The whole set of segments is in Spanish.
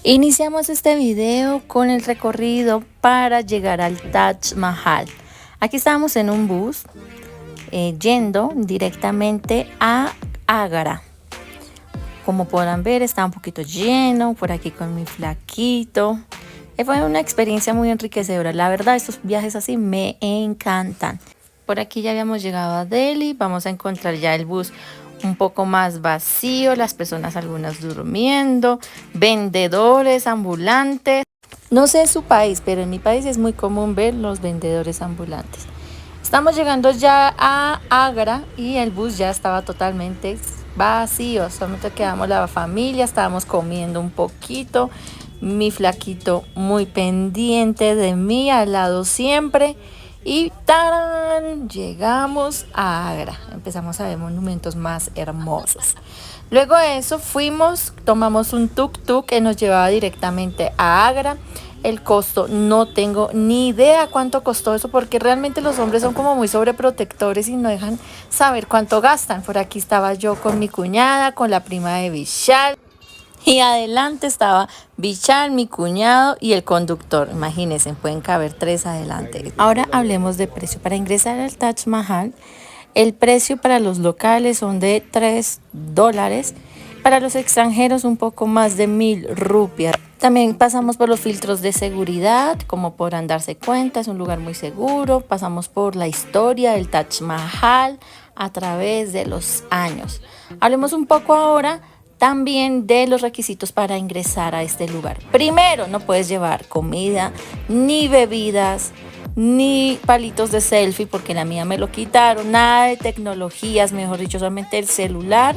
Iniciamos este video con el recorrido para llegar al Taj Mahal. Aquí estábamos en un bus yendo directamente a Agra. Como podrán ver, está un poquito lleno, por aquí con mi flaquito. Fue una experiencia muy enriquecedora. La verdad, estos viajes así me encantan. Por aquí ya habíamos llegado a Delhi. Vamos a encontrar ya el bus un poco más vacío, las personas algunas durmiendo, vendedores ambulantes. No sé en su país, pero en mi país es muy común ver los vendedores ambulantes. Estamos llegando ya a Agra y el bus ya estaba totalmente vacío, solamente quedamos la familia, estábamos comiendo un poquito, mi flaquito muy pendiente de mí, al lado siempre. Y ¡tarán! Llegamos a Agra, empezamos a ver monumentos más hermosos. Luego de eso tomamos un tuk-tuk que nos llevaba directamente a Agra. El costo, no tengo ni idea cuánto costó eso, porque realmente los hombres son como muy sobreprotectores y no dejan saber cuánto gastan. Por aquí estaba yo con mi cuñada, con la prima de Vishal. Y adelante estaba Vishal, mi cuñado y el conductor. Imagínense, pueden caber 3 adelante. Ahora hablemos de precio. Para ingresar al Taj Mahal, el precio para los locales son de $3. Para los extranjeros un poco más de 1000 rupias. También pasamos por los filtros de seguridad, como podrán darse cuenta, es un lugar muy seguro. Pasamos por la historia del Taj Mahal a través de los años. Hablemos un poco ahora también de los requisitos para ingresar a este lugar. Primero, no puedes llevar comida, ni bebidas, ni palitos de selfie, porque la mía me lo quitaron. Nada de tecnologías, mejor dicho, solamente el celular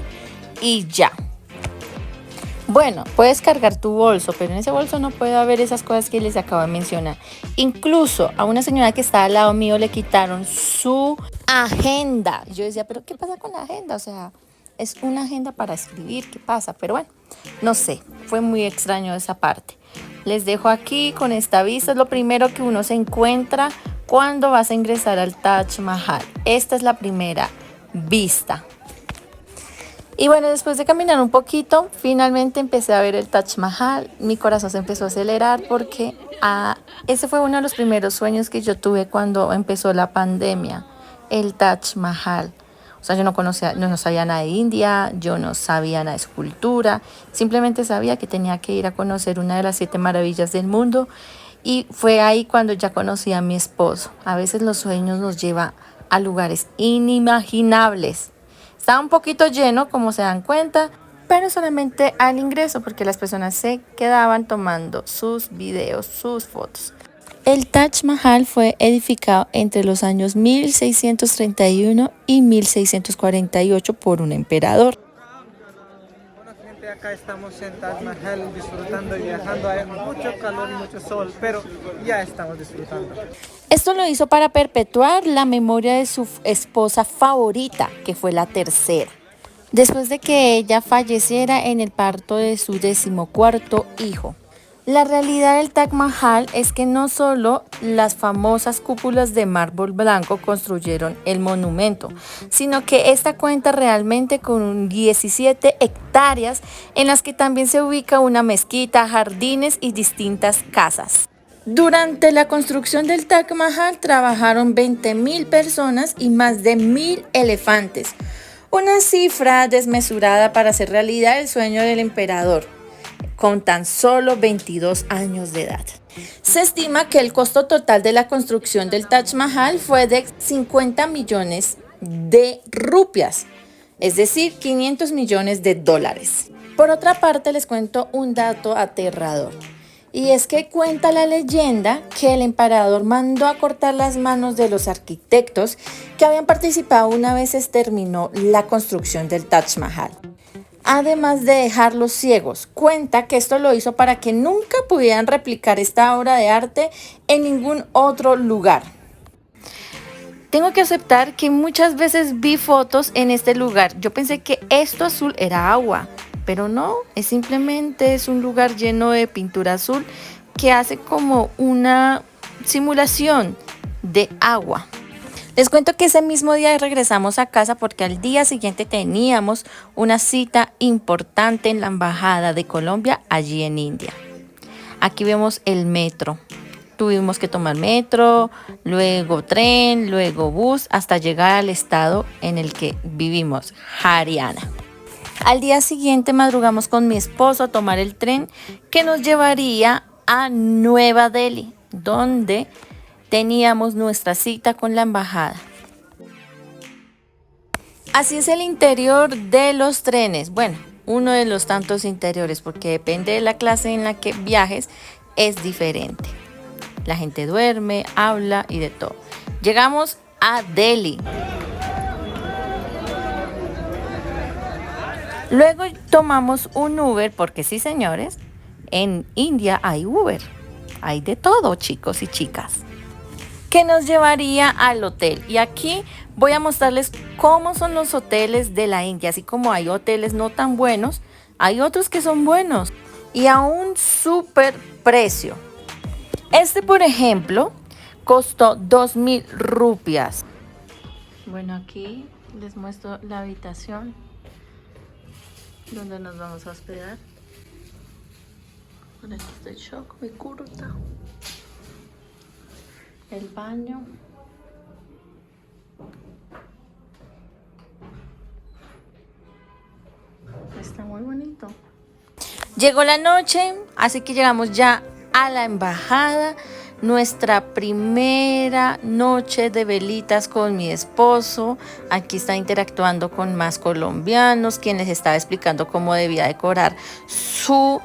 y ya. Bueno, puedes cargar tu bolso, pero en ese bolso no puede haber esas cosas que les acabo de mencionar. Incluso a una señora que estaba al lado mío le quitaron su agenda. Yo decía, ¿pero qué pasa con la agenda? O sea, es una agenda para escribir, ¿qué pasa? Pero bueno, no sé, fue muy extraño esa parte. Les dejo aquí con esta vista, es lo primero que uno se encuentra cuando vas a ingresar al Taj Mahal. Esta es la primera vista. Y bueno, después de caminar un poquito, finalmente empecé a ver el Taj Mahal. Mi corazón se empezó a acelerar porque ese fue uno de los primeros sueños que yo tuve cuando empezó la pandemia, el Taj Mahal. O sea, yo no sabía nada de India, yo no sabía nada de su cultura, simplemente sabía que tenía que ir a conocer una de las 7 maravillas del mundo, y fue ahí cuando ya conocí a mi esposo. A veces los sueños nos llevan a lugares inimaginables. Estaba un poquito lleno, como se dan cuenta, pero solamente al ingreso, porque las personas se quedaban tomando sus videos, sus fotos. El Taj Mahal fue edificado entre los años 1631 y 1648 por un emperador. Bueno, gente, acá estamos en Taj Mahal disfrutando y viajando. Hay mucho calor y mucho sol, pero ya estamos disfrutando. Esto lo hizo para perpetuar la memoria de su esposa favorita, que fue la tercera, después de que ella falleciera en el parto de su 14º hijo. La realidad del Taj Mahal es que no solo las famosas cúpulas de mármol blanco construyeron el monumento, sino que esta cuenta realmente con 17 hectáreas en las que también se ubica una mezquita, jardines y distintas casas. Durante la construcción del Taj Mahal trabajaron 20.000 personas y más de 1.000 elefantes, una cifra desmesurada para hacer realidad el sueño del emperador, con tan solo 22 años de edad. Se estima que el costo total de la construcción del Taj Mahal fue de 50 millones de rupias, es decir, 500 millones de dólares. Por otra parte, les cuento un dato aterrador. Y es que cuenta la leyenda que el emperador mandó a cortar las manos de los arquitectos que habían participado una vez se terminó la construcción del Taj Mahal. Además de dejarlos ciegos, cuenta que esto lo hizo para que nunca pudieran replicar esta obra de arte en ningún otro lugar. Tengo que aceptar que muchas veces vi fotos en este lugar. Yo pensé que esto azul era agua, pero no, simplemente es un lugar lleno de pintura azul que hace como una simulación de agua. Les cuento que ese mismo día regresamos a casa porque al día siguiente teníamos una cita importante en la Embajada de Colombia allí en India. Aquí vemos el metro. Tuvimos que tomar metro, luego tren, luego bus, hasta llegar al estado en el que vivimos, Haryana. Al día siguiente madrugamos con mi esposo a tomar el tren que nos llevaría a Nueva Delhi, donde teníamos nuestra cita con la embajada. Así es el interior de los trenes. Bueno, uno de los tantos interiores, porque depende de la clase en la que viajes, es diferente. La gente duerme, habla y de todo. Llegamos a Delhi. Luego tomamos un Uber, porque sí, señores, en India hay Uber. Hay de todo, chicos y chicas, que nos llevaría al hotel. Y aquí voy a mostrarles cómo son los hoteles de la India. Así como hay hoteles no tan buenos, hay otros que son buenos y a un súper precio. Este, por ejemplo, costó 2,000 rupias. Bueno, aquí les muestro la habitación donde nos vamos a hospedar. Por aquí está el shock, mi curta. El baño. Está muy bonito. Llegó la noche, así que llegamos ya a la embajada. Nuestra primera noche de velitas con mi esposo. Aquí está interactuando con más colombianos, quien les estaba explicando cómo debía decorar su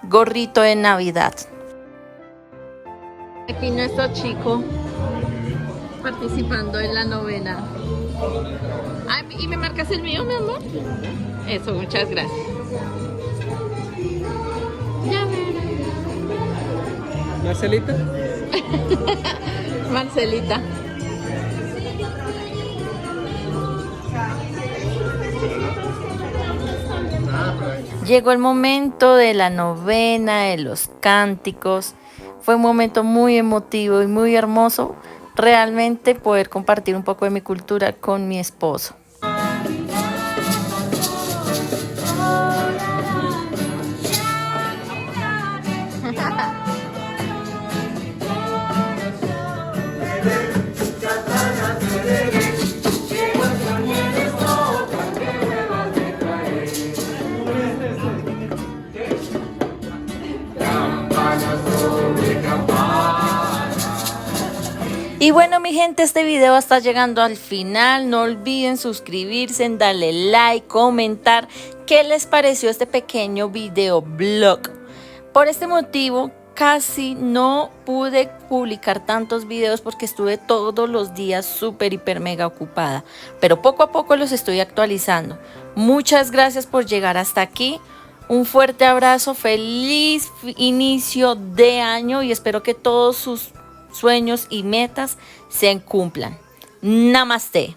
gorrito de Navidad. Aquí nuestro chico participando en la novena. Ay, ¿y me marcas el mío, mi amor? Eso, muchas gracias. Ya Marcelita. Marcelita. Llegó el momento de la novena, de los cánticos. Fue un momento muy emotivo y muy hermoso, realmente poder compartir un poco de mi cultura con mi esposo. Y bueno, mi gente, este video está llegando al final. No olviden suscribirse, darle like, comentar qué les pareció este pequeño video blog. Por este motivo casi no pude publicar tantos videos porque estuve todos los días súper, hiper, mega ocupada. Pero poco a poco los estoy actualizando. Muchas gracias por llegar hasta aquí. Un fuerte abrazo, feliz inicio de año y espero que todos sus sueños y metas se cumplan. Namaste.